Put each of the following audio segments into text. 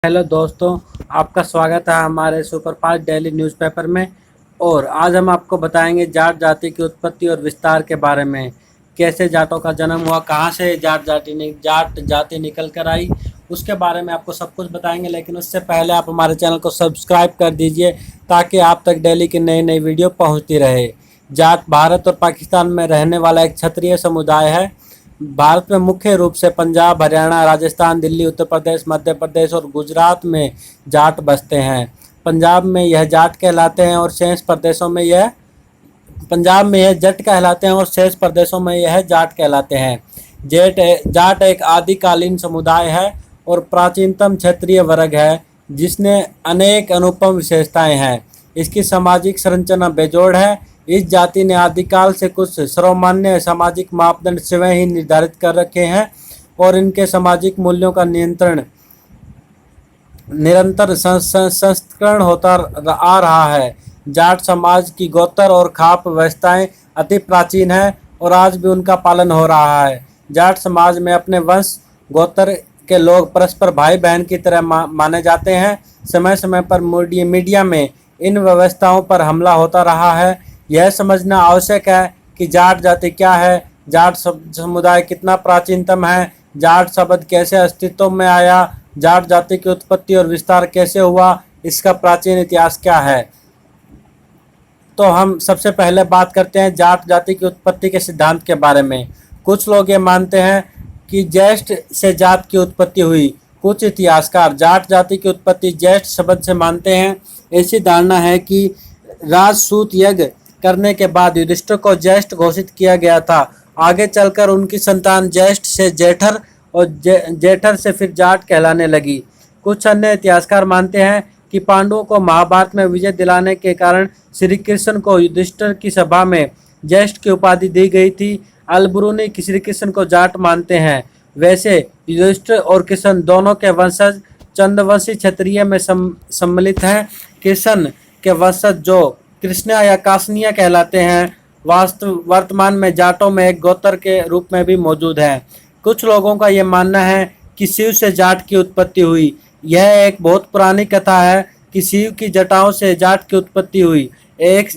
Hello दोस्तों, आपका स्वागत है हमारे सुपरफास्ट डेली न्यूज़पेपर में। और आज हम आपको बताएंगे जाट जाति की उत्पत्ति और विस्तार के बारे में। कैसे जाटों का जन्म हुआ, कहाँ से जाट जाति निकल कर आई, उसके बारे में आपको सब कुछ बताएंगे। लेकिन उससे पहले आप हमारे चैनल को सब्सक्राइब कर दीजिए ताकि आप तक डेली की नई नई वीडियो पहुँचती रहे। जाट भारत और पाकिस्तान में रहने वाला एक क्षत्रिय समुदाय है। भारत में मुख्य रूप से पंजाब, हरियाणा, राजस्थान, दिल्ली, उत्तर प्रदेश, मध्य प्रदेश और गुजरात में जाट बसते हैं। पंजाब में यह जाट कहलाते हैं और शेष प्रदेशों में यह पंजाब में यह जट कहलाते हैं और शेष प्रदेशों में यह जाट कहलाते हैं। जाट एक आदिकालीन समुदाय है और प्राचीनतम क्षेत्रीय वर्ग है जिसने अनेक अनुपम विशेषताएं हैं। इसकी सामाजिक संरचना बेजोड़ है। इस जाति ने आदिकाल से कुछ सर्वमान्य सामाजिक मापदंड स्वयं ही निर्धारित कर रखे हैं और इनके सामाजिक मूल्यों का निरंतर संस्करण होता आ रहा है। जाट समाज की गोत्र और खाप व्यवस्थाएं अति प्राचीन है और आज भी उनका पालन हो रहा है। जाट समाज में अपने वंश गोत्र के लोग परस्पर भाई बहन की तरह माने जाते हैं। समय समय पर मीडिया में इन व्यवस्थाओं पर हमला होता रहा है। यह समझना आवश्यक है कि जाट जाति क्या है, जाट समुदाय कितना प्राचीनतम है, जाट शब्द कैसे अस्तित्व में आया, जाट जाति की उत्पत्ति और विस्तार कैसे हुआ, इसका प्राचीन इतिहास क्या है। तो हम सबसे पहले बात करते हैं जाट जाति की उत्पत्ति के सिद्धांत के बारे में। कुछ लोग ये मानते हैं कि ज्येष्ठ से जात की उत्पत्ति हुई। कुछ इतिहासकार जाट जाति की उत्पत्ति ज्येष्ठ शब्द से मानते हैं। ऐसी धारणा है कि राजसूत यज्ञ करने के बाद युधिष्ठिर को ज्येष्ठ घोषित किया गया था। आगे चलकर उनकी संतान ज्येष्ठ से जेठर और जेठर से फिर जाट कहलाने लगी। कुछ अन्य इतिहासकार मानते हैं कि पांडवों को महाभारत में विजय दिलाने के कारण श्री कृष्ण को युधिष्ठिर की सभा में ज्येष्ठ की उपाधि दी गई थी। अलबरूनी श्री कृष्ण को जाट मानते हैं। वैसे युधिष्ठिर और कृष्ण दोनों के वंशज चंद्रवंशी क्षत्रिय में सम्मिलित हैं। कृष्ण के वंशज जो कृष्णा या कासनिया कहलाते हैं वर्तमान में जाटों में एक गोत्र के रूप में भी मौजूद हैं। कुछ लोगों का यह मानना है कि शिव से जाट की उत्पत्ति हुई। यह एक बहुत पुरानी कथा है कि शिव की जटाओं से जाट की उत्पत्ति हुई। एक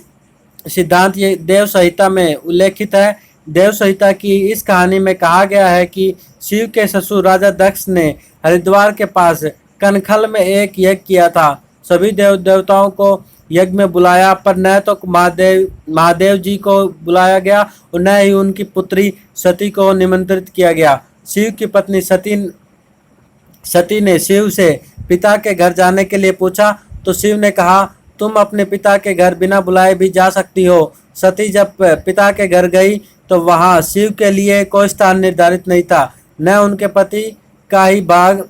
सिद्धांत ये देव संहिता में उल्लेखित है। देव संहिता की इस कहानी में कहा गया है कि शिव के ससुर राजा दक्ष ने हरिद्वार के पास कनखल में एक यज्ञ किया था। सभी देवताओं को यज्ञ में बुलाया, पर न तो महादेव जी को बुलाया गया और न ही उनकी पुत्री सती को निमंत्रित किया गया। शिव की पत्नी सती ने शिव से पिता के घर जाने के लिए पूछा तो शिव ने कहा, तुम अपने पिता के घर बिना बुलाए भी जा सकती हो। सती जब पिता के घर गई तो वहां शिव के लिए कोई स्थान निर्धारित नहीं था। न उनके पति का ही भाग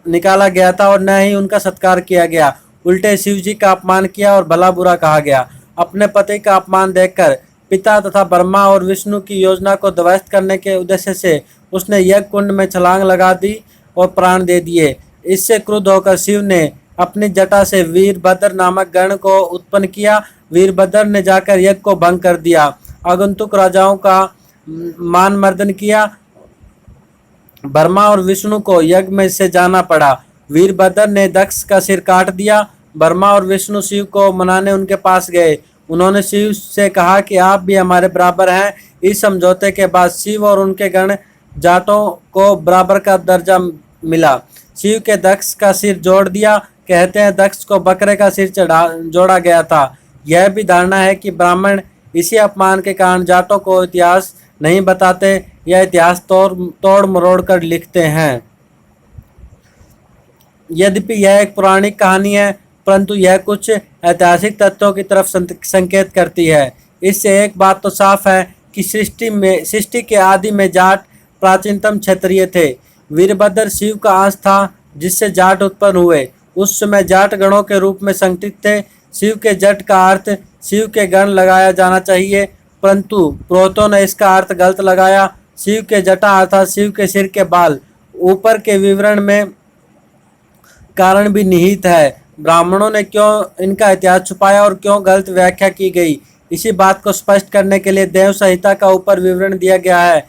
निकाला गया था और न ही उनका सत्कार किया गया। उल्टे शिव जी का अपमान किया और भला बुरा कहा गया। अपने पति का अपमान देखकर पिता तथा ब्रह्मा और विष्णु की योजना को ध्वस्त करने के उद्देश्य से उसने यज्ञ कुंड में छलांग लगा दी और प्राण दे दिए। इससे क्रुद्ध होकर शिव ने अपनी जटा से वीरभद्र नामक गण को उत्पन्न किया। वीरभद्र ने जाकर यज्ञ को भंग कर दिया, आगंतुक राजाओं का मान मर्दन किया। ब्रह्मा और विष्णु को यज्ञ में से जाना पड़ा। वीरभद्र ने दक्ष का सिर काट दिया। ब्रह्मा और विष्णु शिव को मनाने उनके पास गए। उन्होंने शिव से कहा कि आप भी हमारे बराबर हैं। इस समझौते के बाद शिव और उनके गण जाटों को बराबर का दर्जा मिला। शिव के दक्ष का सिर जोड़ दिया। कहते हैं दक्ष को बकरे का सिर जोड़ा गया था। यह भी धारणा है कि ब्राह्मण इसी अपमान के कारण जाटों को इतिहास नहीं बताते या इतिहास तोड़ मरोड़ कर लिखते हैं। यद्यपि यह एक पौराणिक कहानी है, परंतु यह कुछ ऐतिहासिक तथ्यों की तरफ संकेत करती है। इससे एक बात तो साफ है कि सृष्टि के आदि में जाट प्राचीनतम क्षत्रिय थे। वीरभद्र शिव का अंश था जिससे जाट उत्पन्न हुए। उस समय जाट गणों के रूप में संगठित थे। शिव के जट का अर्थ शिव के गण लगाया जाना चाहिए, परंतु पुरोहितों ने इसका अर्थ गलत लगाया। शिव के जटा अर्थात शिव के सिर के बाल। ऊपर के विवरण में कारण भी निहित है। ब्राह्मणों ने क्यों इनका इतिहास छुपाया और क्यों गलत व्याख्या की गई, इसी बात को स्पष्ट करने के लिए देव संहिता का ऊपर विवरण दिया गया है।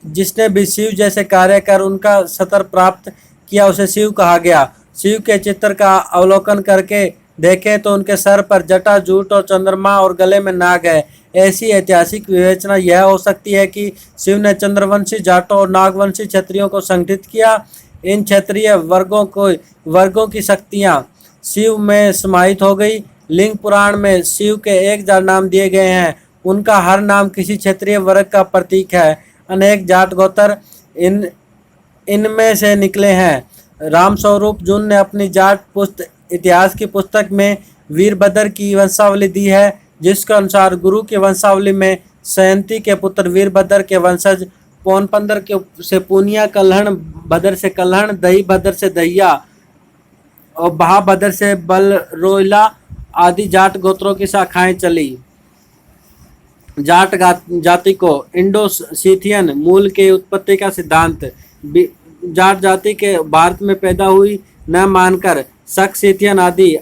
जिसने भी शिव जैसे कार्य कर उनका सतर प्राप्त किया उसे शिव कहा गया। शिव के चित्र का अवलोकन करके देखें तो उनके सर पर जटा, जूट और चंद्रमा और गले में नाग है। ऐसी ऐतिहासिक विवेचना यह हो सकती है कि शिव ने चंद्रवंशी, जाटों और नागवंशी क्षत्रियों को संगठित किया। इन क्षत्रिय वर्गों की शक्तियां शिव में समाहित हो गई। लिंग पुराण में शिव के 1000 नाम दिए गए हैं। उनका हर नाम किसी क्षेत्रीय वर्ग का प्रतीक है। अनेक जाट गोत्र इनमें से निकले हैं। रामस्वरूप जून ने अपनी जाट इतिहास की पुस्तक में वीरभद्र की वंशावली दी है, जिसके अनुसार गुरु की वंशावली में सयंती के पुत्र वीरभद्र के वंशज, पोनपंदर के से पूनिया, कल्हण भद्र से कल्हण, दही भद्र से दहिया और बहाभद्र से बलरोइला आदि जाट गोत्रों की शाखाएं चली। जाट जाति को इंडो सीथियन मूल के उत्पत्ति का सिद्धांत जाट जाति के भारत में पैदा हुई न मानकर शक, सीथियन आदि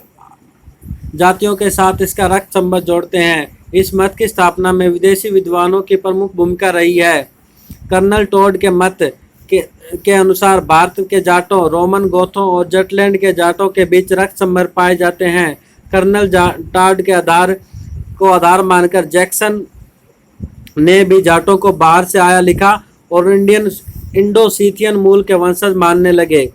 जातियों के साथ इसका रक्त संबंध जोड़ते हैं। इस मत की स्थापना में विदेशी विद्वानों की प्रमुख भूमिका रही है। कर्नल टोड के मत के अनुसार भारत के जाटों, रोमन गोथों और जटलैंड के जाटों के बीच रक्त संबंध पाए जाते हैं। कर्नल टॉड के आधार मानकर जैक्सन ने भी जाटों को बाहर से आया लिखा और इंडो सीथियन मूल के वंशज मानने लगे।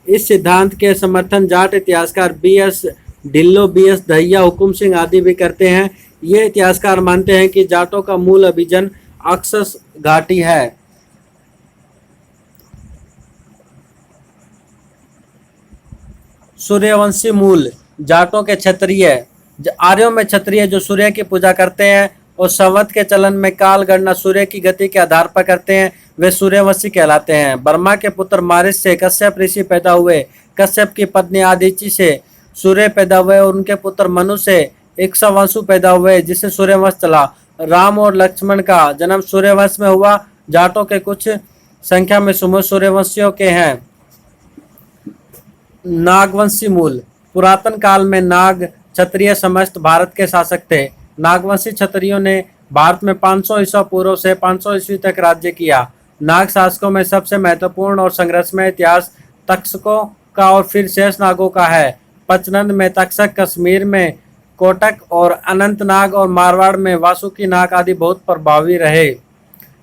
इस सिद्धांत के समर्थन जाट इतिहासकार B.S. ढिल्लो, B.S. दहिया, हुकुम सिंह आदि भी करते हैं। ये इतिहासकार मानते हैं कि जाटों का मूल अभिजन अक्सस घाटी है। सूर्यवंशी मूल जाटों के क्षत्रिय, आर्यों में क्षत्रिय जो सूर्य की पूजा करते हैं और संवत के चलन में काल गणना सूर्य की गति के आधार पर करते हैं, वे सूर्यवंशी कहलाते हैं। ब्रह्मा के पुत्र मारिच से कश्यप ऋषि पैदा हुए। कश्यप की पत्नी आदिति से सूर्य पैदा हुए और उनके पुत्र मनु से इक्ष्वाकु पैदा हुए, जिससे सूर्यवंश चला। राम और लक्ष्मण का जन्म सूर्यवंश में हुआ। जाटों के कुछ संख्या में समूह सूर्यवंशियों के हैं। नागवंशी मूल, पुरातन काल में नाग क्षत्रिय समस्त भारत के शासक थे। नागवंशी क्षत्रियों ने भारत में 500 ईसा पूर्व से 500 ईस्वी तक राज्य किया। नाग शासकों में सबसे महत्वपूर्ण और संघर्षमय इतिहास तक्षकों का और फिर शेष नागों का है। पचनंद में तक्षक, कश्मीर में कोटक और अनंतनाग और मारवाड़ में वासुकी नाग आदि बहुत प्रभावी रहे।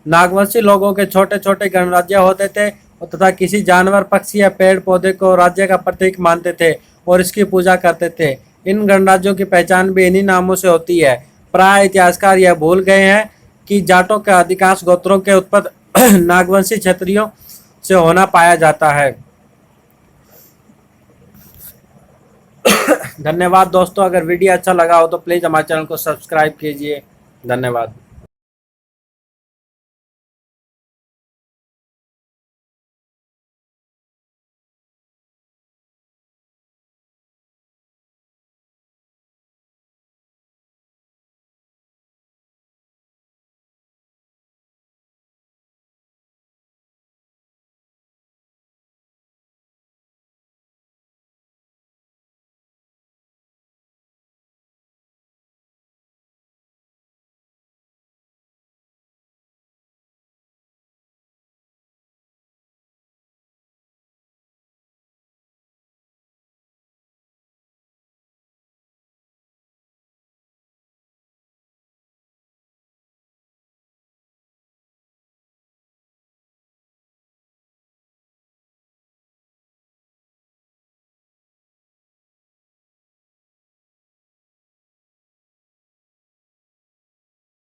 नागवंशी लोगों के छोटे छोटे गणराज्य होते थे तथा किसी जानवर, पक्षी या पेड़ पौधे को राज्य का प्रतीक मानते थे और इसकी पूजा करते थे। इन गणराज्यों की पहचान भी इन्हीं नामों से होती है। प्राय इतिहासकार यह भूल गए हैं कि जाटों के अधिकांश गोत्रों के उत्पत्ति नागवंशी क्षत्रियों से होना पाया जाता है। धन्यवाद दोस्तों, अगर वीडियो अच्छा लगा हो तो प्लीज़ हमारे चैनल को सब्सक्राइब कीजिए। धन्यवाद।